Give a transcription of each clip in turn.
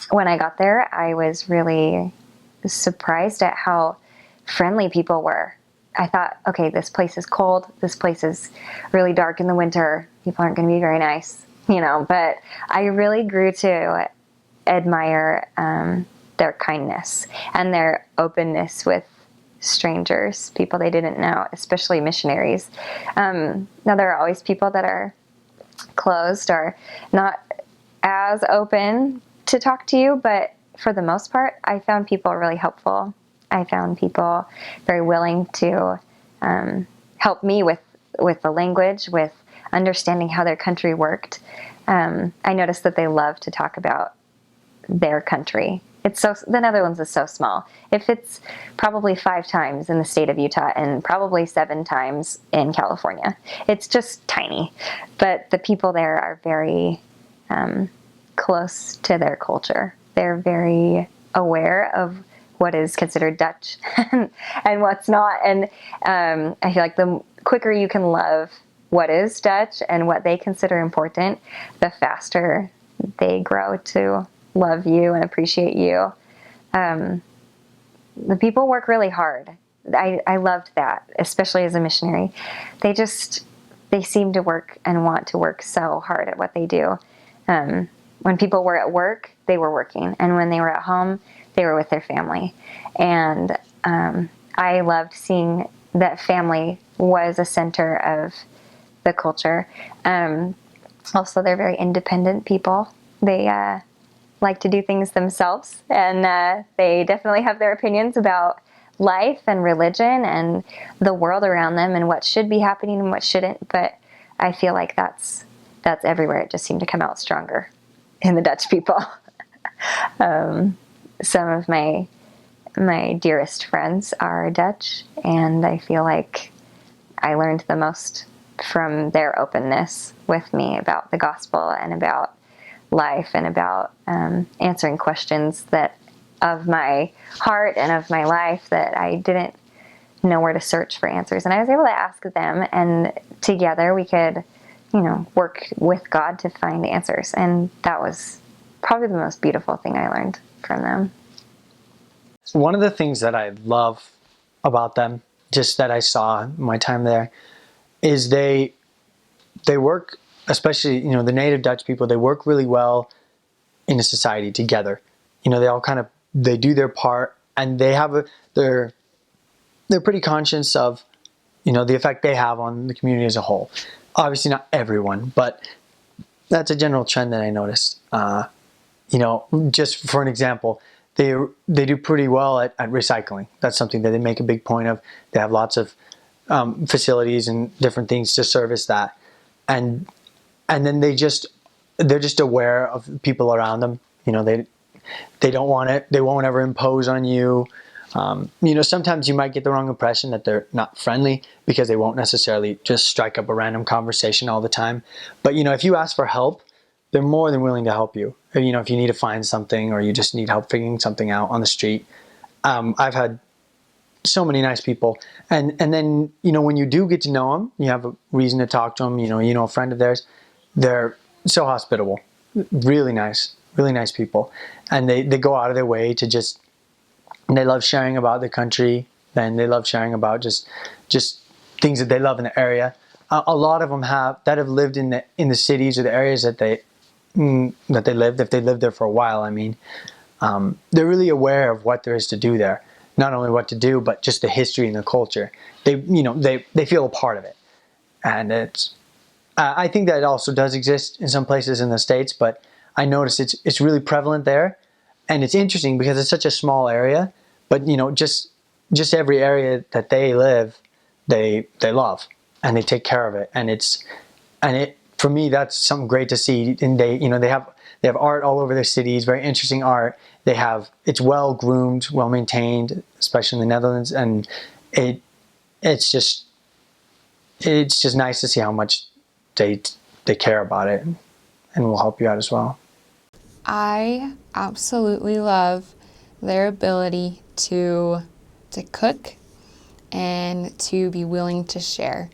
when I got there, I was really surprised at how friendly people were. I thought, okay, this place is cold. This place is really dark in the winter. People aren't going to be very nice, but I really grew to admire their kindness and their openness with strangers, people they didn't know, especially missionaries. Now, there are always people that are closed or not as open to talk to you, but for the most part, I found people really helpful. I found people very willing to help me with the language, with understanding how their country worked. I noticed that they love to talk about their country. The Netherlands is so small. It fits probably 5 times in the state of Utah and probably 7 times in California. It's just tiny. But the people there are very close to their culture. They're very aware of what is considered Dutch and what's not. And I feel like the quicker you can love what is Dutch and what they consider important, the faster they grow to love you and appreciate you. The people work really hard. I loved that, especially as a missionary. They seem to work and want to work so hard at what they do. When people were at work, they were working. And when they were at home, they were with their family. And I loved seeing that family was a center of the culture. Also, they're very independent people. They like to do things themselves, and they definitely have their opinions about life and religion and the world around them and what should be happening and what shouldn't. But I feel like that's everywhere. It just seemed to come out stronger in the Dutch people. Some of my dearest friends are Dutch, and I feel like I learned the most from their openness with me about the gospel and about life and about answering questions that of my heart and of my life that I didn't know where to search for answers. And I was able to ask them, and together we could, work with God to find answers. And that was probably the most beautiful thing I learned from them. One of the things that I love about them, just that I saw in my time there, is they work, especially, the native Dutch people, they work really well in a society together. They all they do their part, and they're pretty conscious of, the effect they have on the community as a whole. Obviously not everyone, but that's a general trend that I noticed. Just for an example, they do pretty well at recycling. That's something that they make a big point of. They have lots of facilities and different things to service that. And then they're just aware of people around them. They don't want it. They won't ever impose on you. Sometimes you might get the wrong impression that they're not friendly because they won't necessarily just strike up a random conversation all the time. But, if you ask for help, they're more than willing to help you. If you need to find something or you just need help figuring something out on the street. I've had so many nice people. And then, when you do get to know them, you have a reason to talk to them, a friend of theirs, they're so hospitable, really nice people. And they go out of their way to they love sharing about the country, and they love sharing about just things that they love in the area. A lot of them have lived in the cities or the areas that they lived, if they lived there for a while. I mean, they're really aware of what there is to do there. Not only what to do, but just the history and the culture. They feel a part of it, and I think that also does exist in some places in the States, but I notice it's really prevalent there, and it's interesting because it's such a small area. But just every area that they live, they love and they take care of it, and for me that's something great to see. And they have art all over their cities, very interesting art. It's well groomed, well maintained, especially in the Netherlands, and it's just nice to see how much they care about it and will help you out as well. I absolutely love their ability to cook and to be willing to share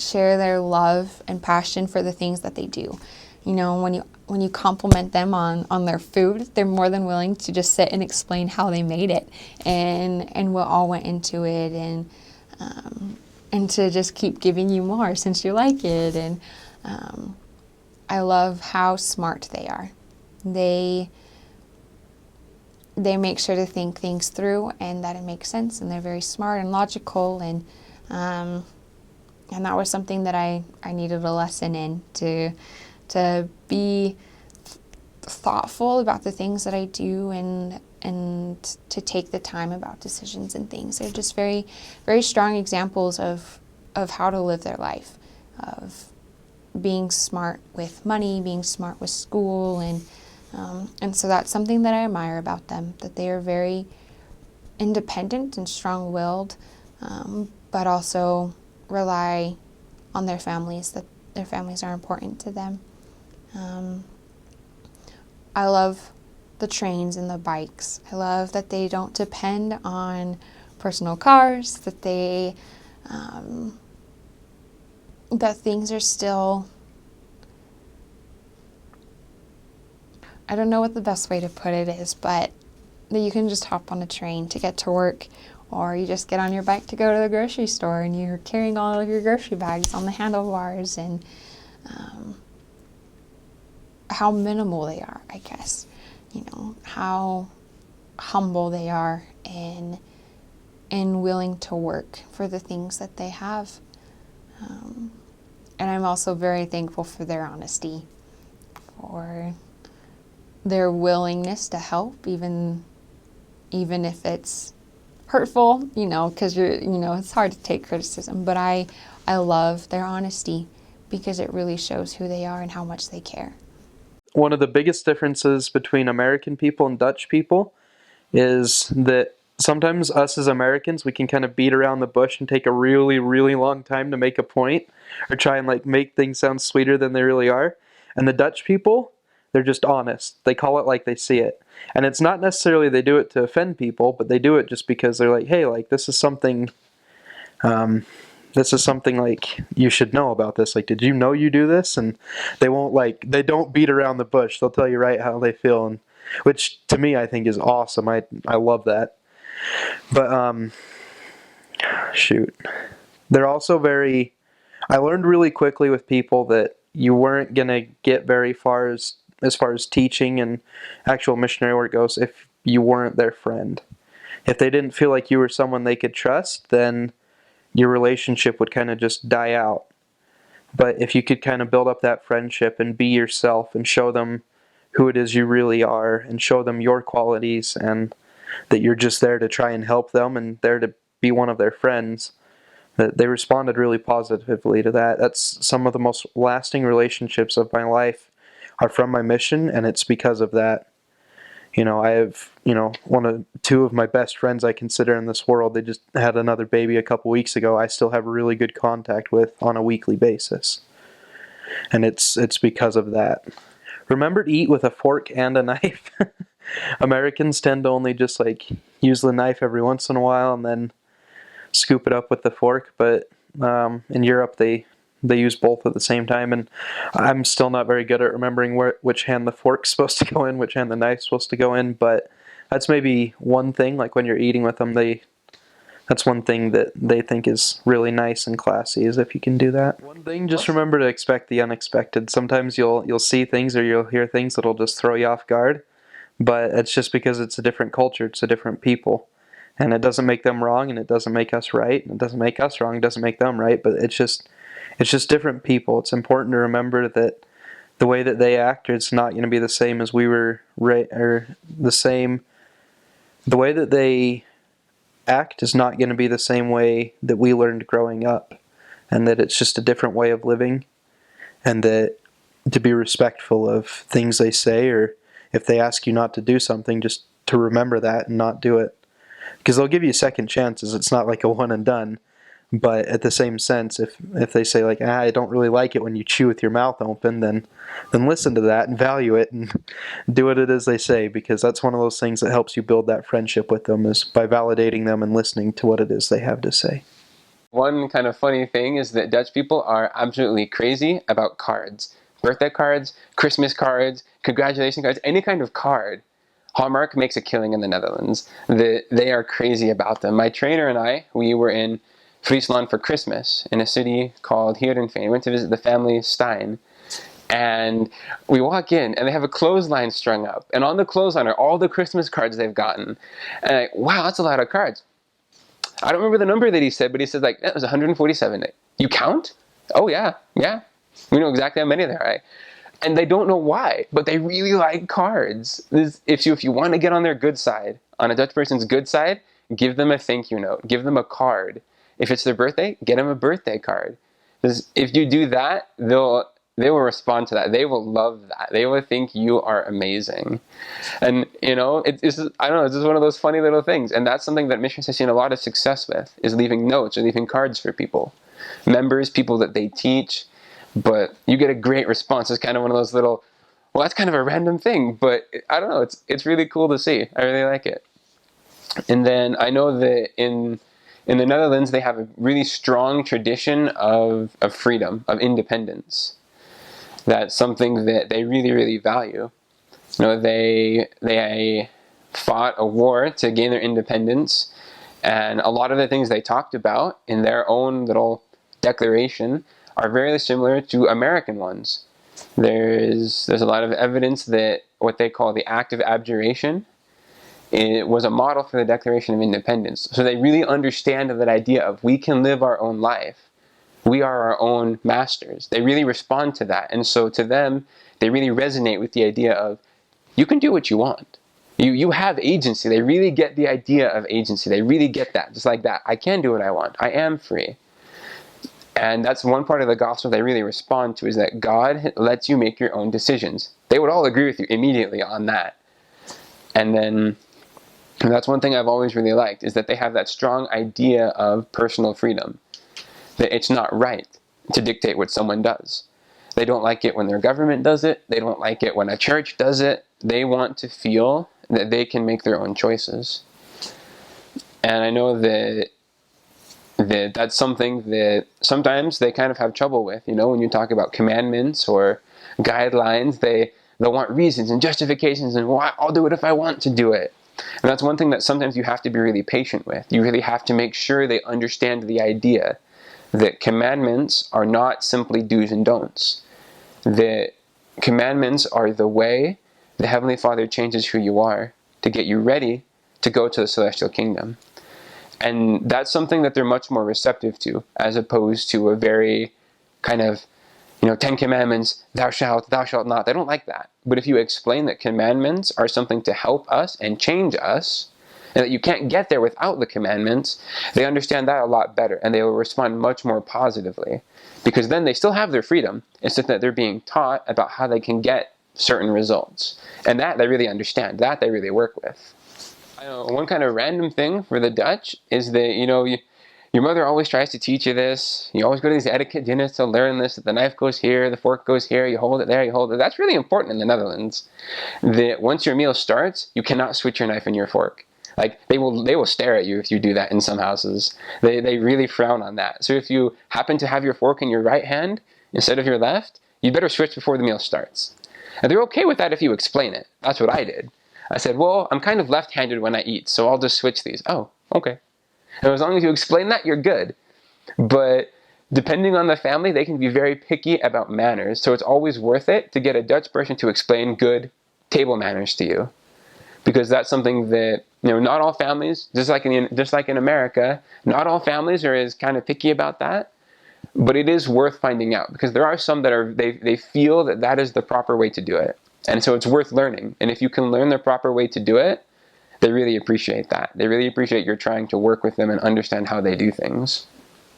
their love and passion for the things that they do. You know, when you compliment them on their food, they're more than willing to just sit and explain how they made it and what all went into it, and to just keep giving you more since you like it. And I love how smart they are. They make sure to think things through and that it makes sense, and they're very smart and logical, and that was something that I needed a lesson in, to be thoughtful about the things that I do, and to take the time about decisions and things. They're just very, very strong examples of how to live their life, of being smart with money, being smart with school, and so that's something that I admire about them, that they are very independent and strong-willed, but also rely on their families, that their families are important to them. I love the trains and the bikes. I love that they don't depend on personal cars, that that things are still, I don't know what the best way to put it is, but that you can just hop on a train to get to work, or you just get on your bike to go to the grocery store and you're carrying all of your grocery bags on the handlebars, and how minimal they are, I guess. You know, how humble they are and willing to work for the things that they have. And I'm also very thankful for their honesty, for their willingness to help, even if it's hurtful, you know, because it's hard to take criticism. But I love their honesty, because it really shows who they are and how much they care. One of the biggest differences between American people and Dutch people is that sometimes us as Americans, we can kind of beat around the bush and take a really, really long time to make a point, or try and like make things sound sweeter than they really are. And the Dutch people, they're just honest. They call it like they see it. And it's not necessarily they do it to offend people, but they do it just because they're like, hey, like this is something like you should know about this. Like, did you know you do this? And they don't beat around the bush. They'll tell you right how they feel, and which to me I think is awesome. I love that. But shoot, they're also very. I learned really quickly with people that you weren't gonna get very far as far as teaching and actual missionary work goes if you weren't their friend. If they didn't feel like you were someone they could trust, then your relationship would kind of just die out. But if you could kind of build up that friendship and be yourself and show them who it is you really are and show them your qualities, and that you're just there to try and help them and there to be one of their friends, that they responded really positively to that. That's some of the most lasting relationships of my life are from my mission, and it's because of that. You know, I have, two of my best friends I consider in this world. They just had another baby a couple weeks ago. I still have really good contact with on a weekly basis. And it's because of that. Remember to eat with a fork and a knife. Americans tend to only just like use the knife every once in a while and then scoop it up with the fork. But in Europe, they use both at the same time, and I'm still not very good at remembering which hand the fork's supposed to go in, which hand the knife's supposed to go in, but that's maybe one thing, like when you're eating with them, that's one thing that they think is really nice and classy, is if you can do that. One thing, just remember to expect the unexpected. Sometimes you'll see things or you'll hear things that'll just throw you off guard, but it's just because it's a different culture, it's a different people. And it doesn't make them wrong, and it doesn't make us right, and it doesn't make us wrong, it doesn't make them right, but it's just different people. It's important to remember that the way that they act, it's not going to be the same as we were, or the same. The way that they act is not going to be the same way that we learned growing up, and that it's just a different way of living, and that to be respectful of things they say, or if they ask you not to do something, just to remember that and not do it. Because they'll give you second chances. It's not like a one and done. But at the same sense, if they say like, I don't really like it when you chew with your mouth open, then listen to that and value it and do what it is they say, because that's one of those things that helps you build that friendship with them, is by validating them and listening to what it is they have to say. One kind of funny thing is that Dutch people are absolutely crazy about cards. birthday cards, Christmas cards, congratulation cards, any kind of card. Hallmark makes a killing in the Netherlands. They are crazy about them. My trainer and I, we were in Friesland for Christmas in a city called Heerenveen. We went to visit the family Stein. And we walk in, and they have a clothesline strung up. And on the clothesline are all the Christmas cards they've gotten. And wow, that's a lot of cards. I don't remember the number that he said, but he said, like, that was 147. You count? Oh, yeah. We know exactly how many there are. And they don't know why, but they really like cards. If you want to get on their good side, on a Dutch person's good side, give them a thank you note. Give them a card. If it's their birthday, get them a birthday card. If you do that, they will respond to that. They will love that. They will think you are amazing. And, it's I don't know, it's just one of those funny little things. And that's something that Missions has seen a lot of success with, is leaving notes or leaving cards for people. Members, people that they teach. But you get a great response. It's kind of one of those little, well, that's kind of a random thing. But I don't know, it's really cool to see. I really like it. And then I know that in the Netherlands, they have a really strong tradition of freedom, of independence. That's something that they really, really value. They fought a war to gain their independence, and a lot of the things they talked about in their own little declaration are very similar to American ones. There's a lot of evidence that what they call the act of abjuration, it was a model for the Declaration of Independence. So they really understand that idea of we can live our own life. We are our own masters. They really respond to that. And so to them, they really resonate with the idea of you can do what you want. You have agency. They really get the idea of agency. They really get that. Just like that. I can do what I want. I am free. And that's one part of the gospel they really respond to, is that God lets you make your own decisions. They would all agree with you immediately on that. And that's one thing I've always really liked, is that they have that strong idea of personal freedom. That it's not right to dictate what someone does. They don't like it when their government does it. They don't like it when a church does it. They want to feel that they can make their own choices. And I know that that's something that sometimes they kind of have trouble with. When you talk about commandments or guidelines, they'll want reasons and justifications and why I'll do it if I want to do it. And that's one thing that sometimes you have to be really patient with. You really have to make sure they understand the idea that commandments are not simply do's and don'ts. That commandments are the way the Heavenly Father changes who you are to get you ready to go to the celestial kingdom. And that's something that they're much more receptive to, as opposed to a very kind of, 10 commandments, thou shalt not. They don't like that. But if you explain that commandments are something to help us and change us, and that you can't get there without the commandments, they understand that a lot better, and they will respond much more positively. Because then they still have their freedom. It's just that they're being taught about how they can get certain results. And that they really understand. That they really work with. I know one kind of random thing for the Dutch is that, your mother always tries to teach you this. You always go to these etiquette dinners to learn this, that the knife goes here, the fork goes here, you hold it there, you hold it. That's really important in the Netherlands. That once your meal starts, you cannot switch your knife and your fork. Like, they will stare at you if you do that in some houses. They really frown on that. So if you happen to have your fork in your right hand instead of your left, you better switch before the meal starts. And they're okay with that if you explain it. That's what I did. I said, well, I'm kind of left-handed when I eat, so I'll just switch these. Oh, okay. And as long as you explain that, you're good. But depending on the family, they can be very picky about manners. So it's always worth it to get a Dutch person to explain good table manners to you. Because that's something that, not all families, just like in America, not all families are as kind of picky about that. But it is worth finding out, because there are some that they feel that is the proper way to do it. And so it's worth learning. And if you can learn the proper way to do it, they really appreciate that. They really appreciate you're trying to work with them and understand how they do things.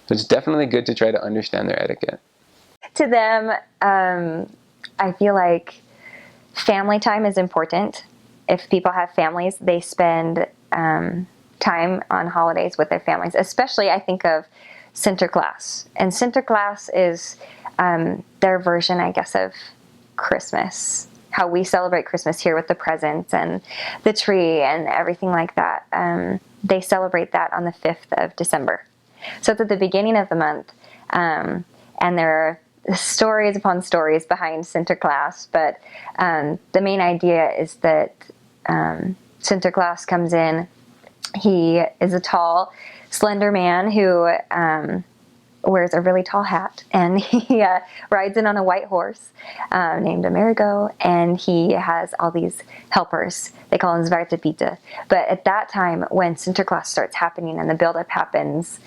So it's definitely good to try to understand their etiquette. To them, I feel like family time is important. If people have families, they spend time on holidays with their families. Especially, I think of Sinterklaas. And Sinterklaas is their version, I guess, of Christmas. How we celebrate Christmas here with the presents and the tree and everything like that. They celebrate that on the 5th of December. So it's at the beginning of the month. And stories upon stories behind Sinterklaas, but the main idea is that Sinterklaas comes in. He is a tall, slender man who wears a really tall hat, and he rides in on a white horse named Amerigo, and he has all these helpers. They call him Zwarte Pieten. But at that time, when Sinterklaas starts happening and the buildup happens,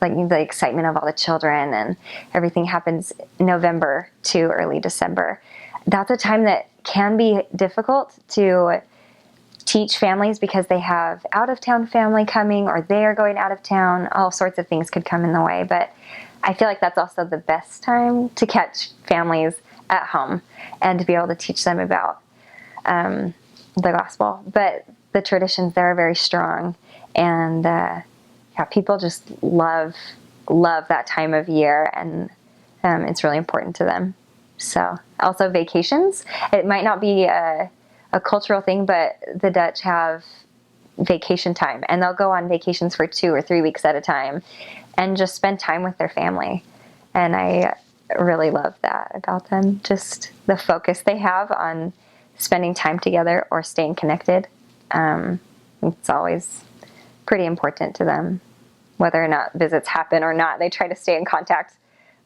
like the excitement of all the children and everything happens November to early December, that's a time that can be difficult to teach families because they have out-of-town family coming, or they are going out of town. All sorts of things could come in the way, but I feel like that's also the best time to catch families at home and to be able to teach them about the gospel. But the traditions there are very strong, and people just love that time of year, and it's really important to them. So also vacations. It might not be a cultural thing, but the Dutch have vacation time, and they'll go on vacations for 2 or 3 weeks at a time and just spend time with their family. And I really love that about them, just the focus they have on spending time together or staying connected. It's always pretty important to them. Whether or not visits happen or not, they try to stay in contact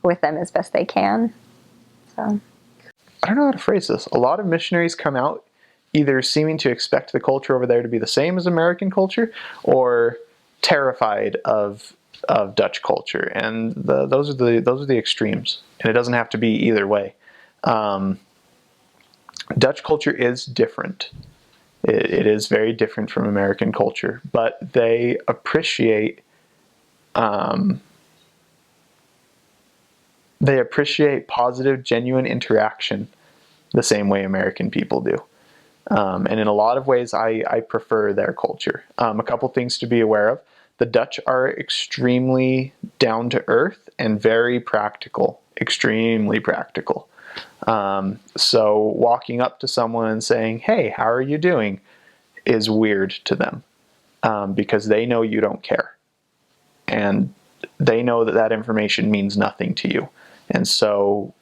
with them as best they can. So I don't know how to phrase this. A lot of missionaries come out either seeming to expect the culture over there to be the same as American culture, or terrified of Dutch culture, and those are the extremes. And it doesn't have to be either way. Dutch culture is different. It is very different from American culture, but they appreciate positive, genuine interaction the same way American people do. And in a lot of ways, I prefer their culture. A couple things to be aware of. The Dutch are extremely down to earth and very practical, extremely practical. So walking up to someone and saying, "Hey, how are you doing?" is weird to them, because they know you don't care. And they know that information means nothing to you. And so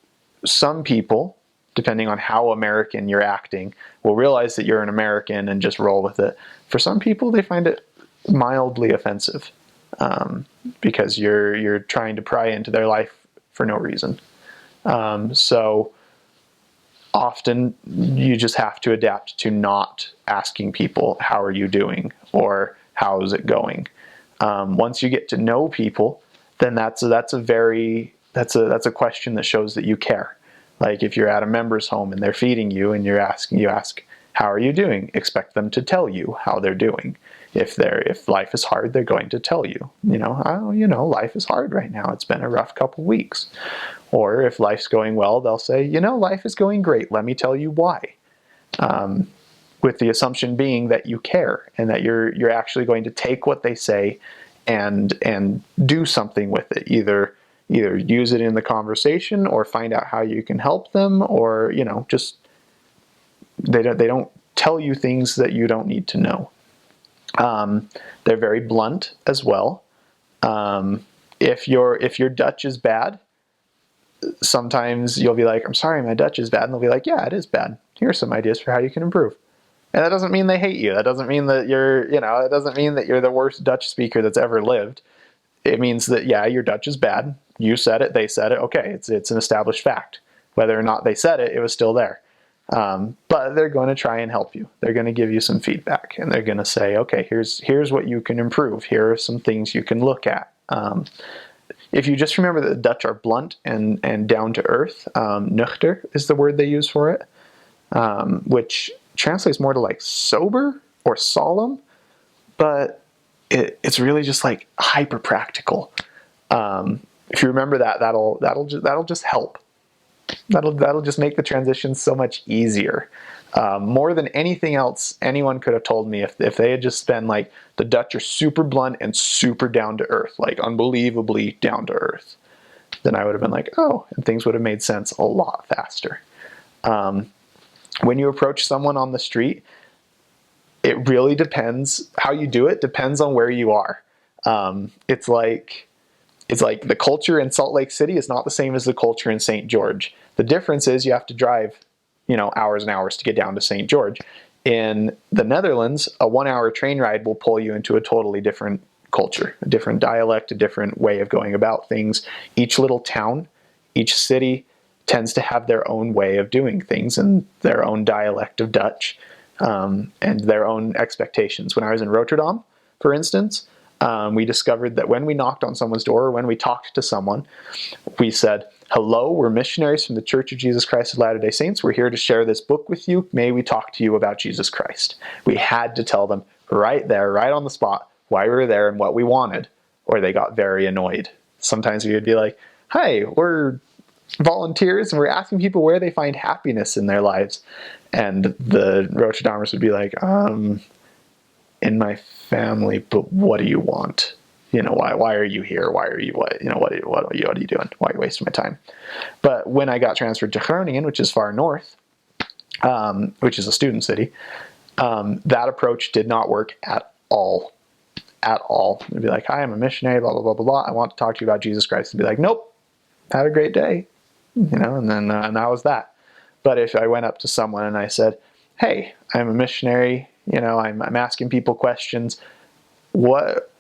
some people, depending on how American you're acting, will realize that you're an American and just roll with it. For some people, they find it mildly offensive, because you're trying to pry into their life for no reason. So often you just have to adapt to not asking people, "How are you doing?" or "How is it going?" Once you get to know people, then that's a question that shows that you care. Like if you're at a member's home and they're feeding you and you ask, "How are you doing?" Expect them to tell you how they're doing. If life is hard, they're going to tell you, life is hard right now. It's been a rough couple weeks. Or if life's going well, they'll say, "Life is going great. Let me tell you why." With the assumption being that you care and that you're actually going to take what they say and do something with it. Either use it in the conversation or find out how you can help them, or just they don't tell you things that you don't need to know. They're very blunt as well. If your Dutch is bad, sometimes you'll be like, "I'm sorry, my Dutch is bad," and they'll be like, "Yeah, it is bad. Here are some ideas for how you can improve." And that doesn't mean they hate you. That doesn't mean that it doesn't mean that you're the worst Dutch speaker that's ever lived. It means that, yeah, your Dutch is bad. You said it, they said it. Okay, it's an established fact. Whether or not they said it, it was still there. But they're going to try and help you. They're going to give you some feedback, and they're going to say, "Okay, here's what you can improve. Here are some things you can look at." If you just remember that the Dutch are blunt and down to earth, nuchter is the word they use for it, which translates more to like sober or solemn, but it's really just like hyper practical. If you remember that'll just help. That'll just make the transition so much easier. More than anything else anyone could have told me, if they had just been like, the Dutch are super blunt and super down to earth, like unbelievably down to earth, then I would have been like, oh, and things would have made sense a lot faster. When you approach someone on the street, it really depends. How you do it depends on where you are. It's like It's like the culture in Salt Lake City is not the same as the culture in St. George. The difference is you have to drive, hours and hours to get down to St. George. In the Netherlands, a 1-hour train ride will pull you into a totally different culture, a different dialect, a different way of going about things. Each little town, each city tends to have their own way of doing things and their own dialect of Dutch, and their own expectations. When I was in Rotterdam, for instance, we discovered that when we knocked on someone's door or when we talked to someone, we said, "Hello, we're missionaries from the Church of Jesus Christ of Latter-day Saints. We're here to share this book with you. May we talk to you about Jesus Christ?" We had to tell them right there, right on the spot, why we were there and what we wanted, or they got very annoyed. Sometimes we would be like, "Hi, we're volunteers and we're asking people where they find happiness in their lives." And the Rotterdammers would be like, "In my family, but what do you want? Why are you here? Why are you, what are you doing? Why are you wasting my time?" But when I got transferred to Groningen, which is far north, which is a student city, that approach did not work at all. At all. They'd be like, "Hi, I'm a missionary, blah, blah, blah, blah, blah. I want to talk to you about Jesus Christ." And be like, "Nope, have a great day." And then and that was that. But if I went up to someone and I said, "Hey, I'm a missionary, I'm asking people questions. What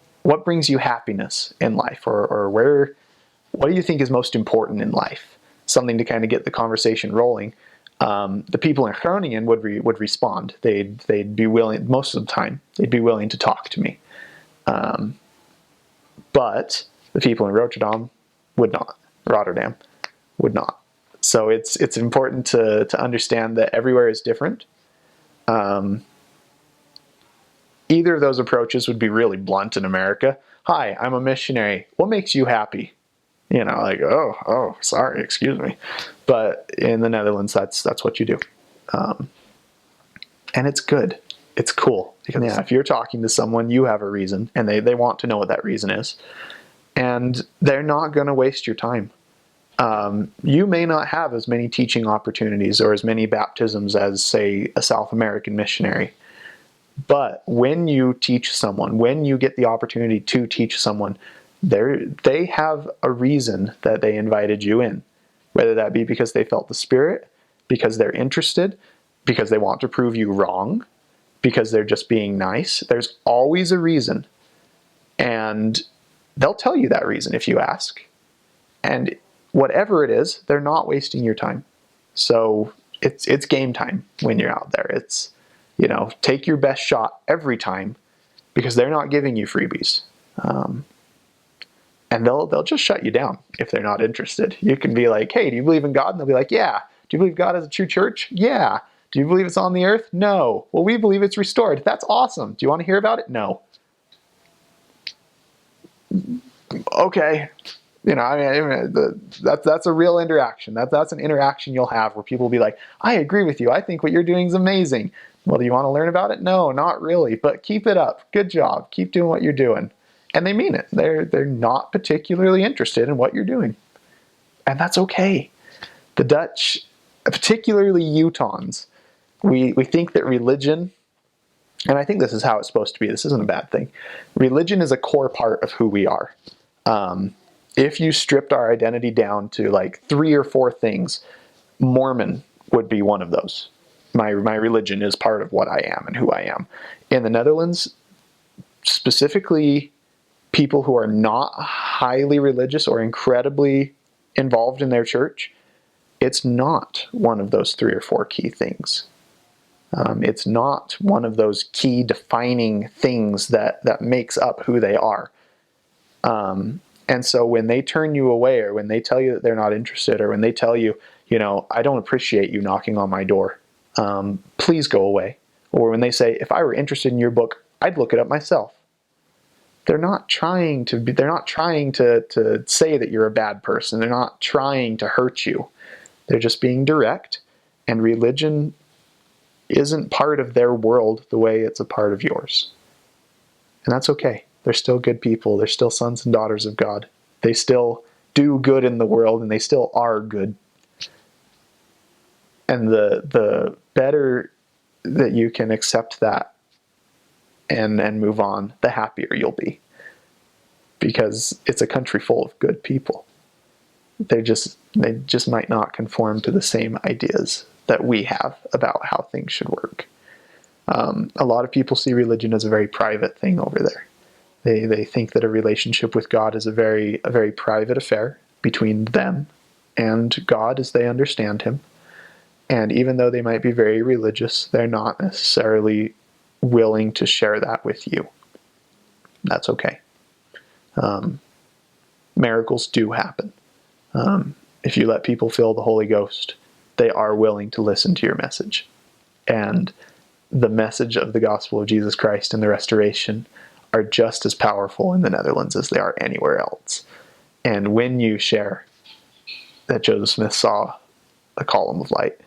brings you happiness in life? Or what do you think is most important in life?" Something to kind of get the conversation rolling. The people in Groningen would respond. They'd be willing, most of the time, they'd be willing to talk to me. But the people in Rotterdam would not. So it's important to understand that everywhere is different. Either of those approaches would be really blunt in America. "Hi, I'm a missionary. What makes you happy?" Like, oh, sorry, excuse me. But in the Netherlands, that's what you do. And it's good. It's cool. Because if you're talking to someone, you have a reason, and they want to know what that reason is. And they're not going to waste your time. You may not have as many teaching opportunities or as many baptisms as, say, a South American missionary. But when you teach someone, when you get the opportunity to teach someone, they have a reason that they invited you in. Whether that be because they felt the Spirit, because they're interested, because they want to prove you wrong, because they're just being nice. There's always a reason. And they'll tell you that reason if you ask. And whatever it is, they're not wasting your time. So it's game time when you're out there. It's, take your best shot every time, because they're not giving you freebies. And they'll just shut you down if they're not interested. You can be like, "Hey, do you believe in God?" And they'll be like, "Yeah." "Do you believe God has a true church?" "Yeah." "Do you believe it's on the earth?" "No." "Well, we believe it's restored." "That's awesome. Do you want to hear about it?" "No." Okay. That's a real interaction. That's an interaction you'll have where people will be like, "I agree with you. I think what you're doing is amazing." "Well, do you want to learn about it?" "No, not really, but keep it up. Good job. Keep doing what you're doing." And they mean it. They're not particularly interested in what you're doing. And that's okay. The Dutch, particularly Utahns, we think that religion, and I think this is how it's supposed to be. This isn't a bad thing. Religion is a core part of who we are. If you stripped our identity down to like 3 or 4 things, Mormon would be one of those. My religion is part of what I am and who I am. In the Netherlands, specifically, people who are not highly religious or incredibly involved in their church, it's not one of those 3 or 4 key things. It's not one of those key defining things that makes up who they are. And so when they turn you away, or when they tell you that they're not interested, or when they tell you, "I don't appreciate you knocking on my door. Please go away." Or when they say, "If I were interested in your book, I'd look it up myself." They're not trying to say that you're a bad person. They're not trying to hurt you. They're just being direct, and religion isn't part of their world the way it's a part of yours. And that's okay. They're still good people. They're still sons and daughters of God. They still do good in the world, and they still are good. And the better that you can accept that and move on, the happier you'll be. because it's a country full of good people. They just might not conform to the same ideas that we have about how things should work. A lot of people see religion as a very private thing over there. They think that a relationship with God is a very private affair between them and God as they understand him. And even though they might be very religious, they're not necessarily willing to share that with you. That's okay. Miracles do happen. If you let people feel the Holy Ghost, they are willing to listen to your message. And the message of the gospel of Jesus Christ and the restoration are just as powerful in the Netherlands as they are anywhere else. And when you share that Joseph Smith saw a column of light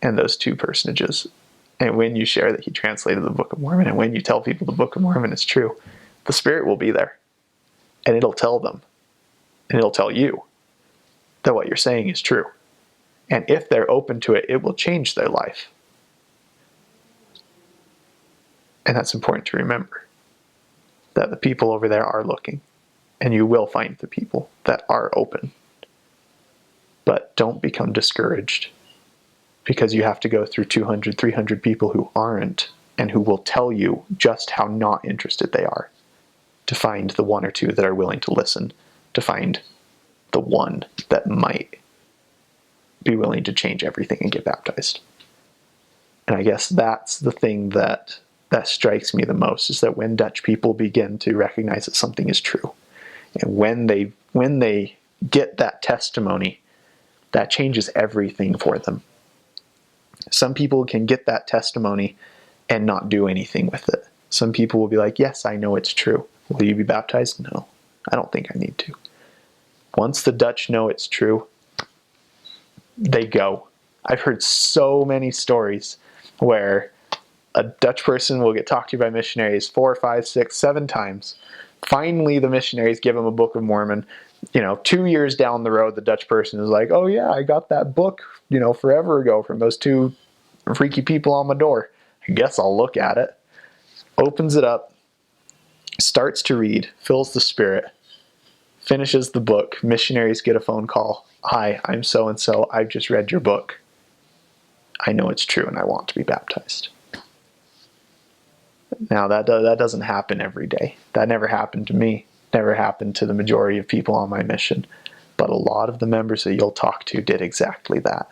and those two personages, and when you share that he translated the Book of Mormon, and when you tell people the Book of Mormon is true, the Spirit will be there, and it'll tell them, and it'll tell you that what you're saying is true. And if they're open to it, it will change their life. And that's important to remember, that the people over there are looking, and you will find the people that are open. But don't become discouraged because you have to go through 200, 300 people who aren't, and who will tell you just how not interested they are, to find the one or two that are willing to listen, to find the one that might be willing to change everything and get baptized. And I guess that's the thing that strikes me the most, is that when Dutch people begin to recognize that something is true, and when they get that testimony, that changes everything for them. Some people can get that testimony and not do anything with it. Some people will be like, yes, I know it's true. Will you be baptized? No, I don't think I need to. Once the Dutch know it's true, they go. I've heard so many stories where a Dutch person will get talked to by missionaries 4, 5, 6, 7 times. Finally, the missionaries give them a Book of Mormon. 2 years down the road, the Dutch person is like, oh yeah, I got that book, forever ago from those 2 freaky people on my door. I guess I'll look at it. Opens it up, starts to read, fills the Spirit, finishes the book. Missionaries get a phone call. Hi, I'm so-and-so. I've just read your book. I know it's true and I want to be baptized. Now, that doesn't happen every day. That never happened to me. Never happened to the majority of people on my mission. But a lot of the members that you'll talk to did exactly that.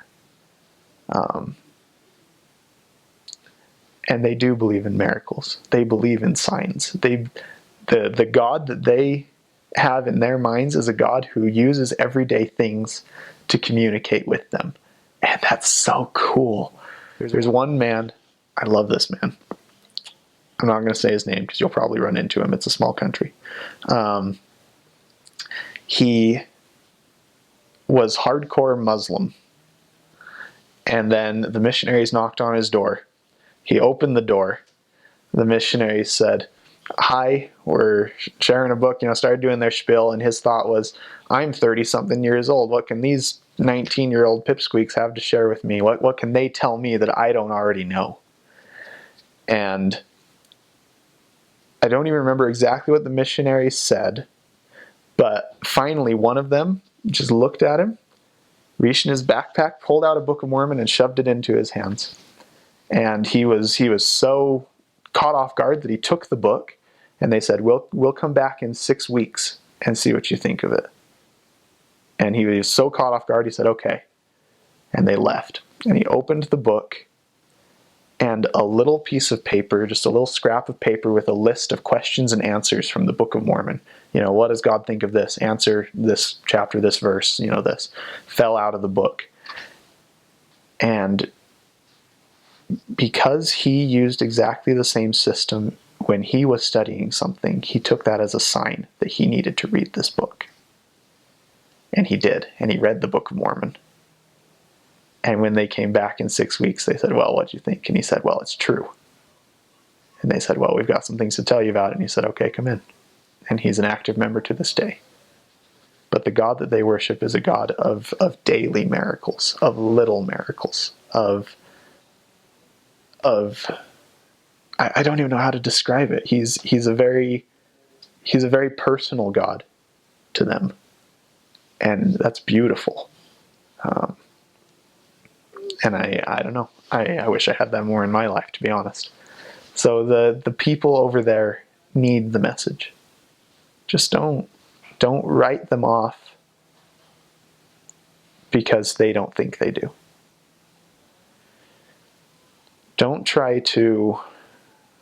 And they do believe in miracles. They believe in signs. The God that they have in their minds is a God who uses everyday things to communicate with them. And that's so cool. There's one man, I love this man. I'm not going to say his name because you'll probably run into him. It's a small country. He was hardcore Muslim. And then the missionaries knocked on his door. He opened the door. The missionaries said, hi, we're sharing a book, started doing their spiel. And his thought was, I'm 30-something years old. What can these 19-year-old pipsqueaks have to share with me? What can they tell me that I don't already know? And I don't even remember exactly what the missionaries said, but finally one of them just looked at him, reached in his backpack, pulled out a Book of Mormon, and shoved it into his hands. And he was so caught off guard that he took the book, and they said, we'll come back in 6 weeks and see what you think of it. And he was so caught off guard, he said, okay. And they left. And he opened the book, and a little piece of paper, just a little scrap of paper with a list of questions and answers from the Book of Mormon. What does God think of this? Answer this chapter, this verse, this. Fell out of the book. And because he used exactly the same system when he was studying something, he took that as a sign that he needed to read this book. And he did. And he read the Book of Mormon. And when they came back in 6 weeks, they said, well, what do you think? And he said, well, it's true. And they said, well, we've got some things to tell you about it. And he said, okay, come in. And he's an active member to this day. But the God that they worship is a God of daily miracles, of little miracles, of I don't even know how to describe it. He's He's a very personal God to them. And that's beautiful. And I don't know. I wish I had that more in my life, to be honest. So the people over there need the message. Just don't write them off because they don't think they do. Don't try to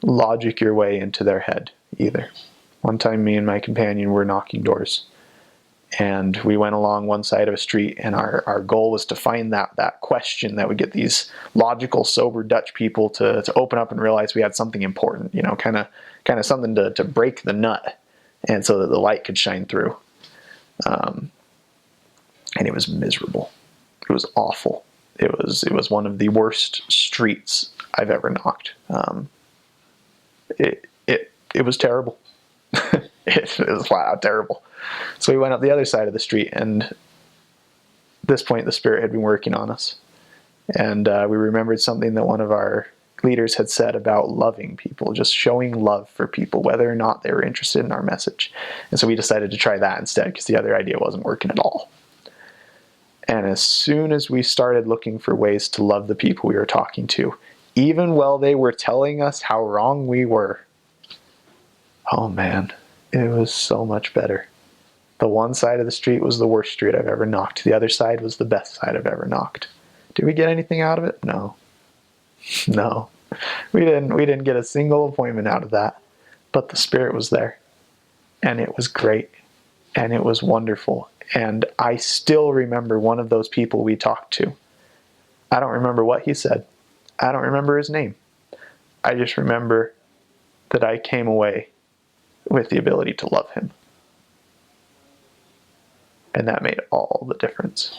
logic your way into their head either. One time me and my companion were knocking doors, and we went along one side of a street, and our goal was to find that question that would get these logical, sober Dutch people to open up and realize we had something important, kind of something to break the nut, and so that the light could shine through. And it was miserable. It was awful. It was one of the worst streets I've ever knocked. It was terrible. It was flat out terrible. So we went up the other side of the street, and at this point the Spirit had been working on us. And we remembered something that one of our leaders had said about loving people, just showing love for people, whether or not they were interested in our message. And so we decided to try that instead, because the other idea wasn't working at all. And as soon as we started looking for ways to love the people we were talking to, even while they were telling us how wrong we were, oh man, it was so much better. The one side of the street was the worst street I've ever knocked. The other side was the best side I've ever knocked. Did we get anything out of it? No. No. We didn't get a single appointment out of that. But the Spirit was there. And it was great. And it was wonderful. And I still remember one of those people we talked to. I don't remember what he said. I don't remember his name. I just remember that I came away with the ability to love him. And that made all the difference.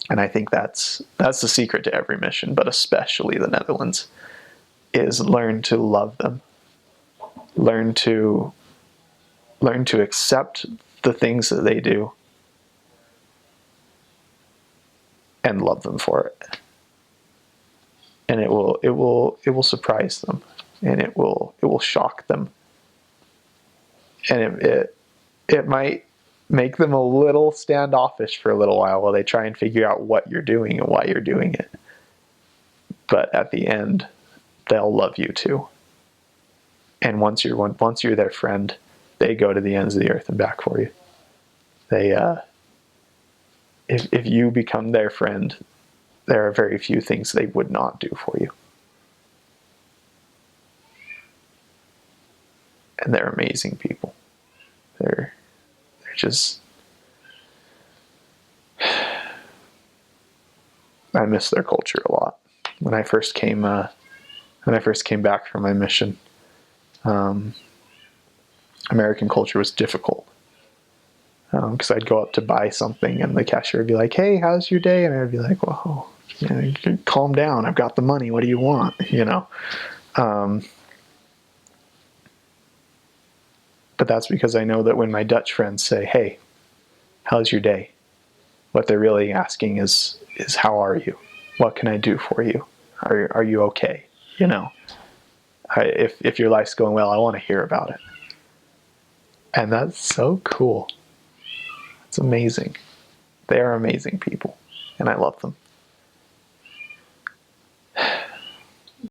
And I think that's the secret to every mission, but especially the Netherlands, is learn to love them. Learn to accept the things that they do and love them for it. And it will surprise them, and it will shock them. And it might make them a little standoffish for a little while they try and figure out what you're doing and why you're doing it. But at the end, they'll love you too. And once you're their friend, they go to the ends of the earth and back for you. They if you become their friend, there are very few things they would not do for you. And they're amazing people. They're just, I miss their culture a lot. When I first came back from my mission, American culture was difficult. Because I'd go up to buy something, and the cashier would be like, "Hey, how's your day?" And I'd be like, "Whoa, calm down. I've got the money. What do you want?" But that's because I know that when my Dutch friends say, "Hey, how's your day?" what they're really asking is how are you? What can I do for you? Are you okay? If your life's going well, I want to hear about it. And that's so cool. It's amazing. They are amazing people, and I love them.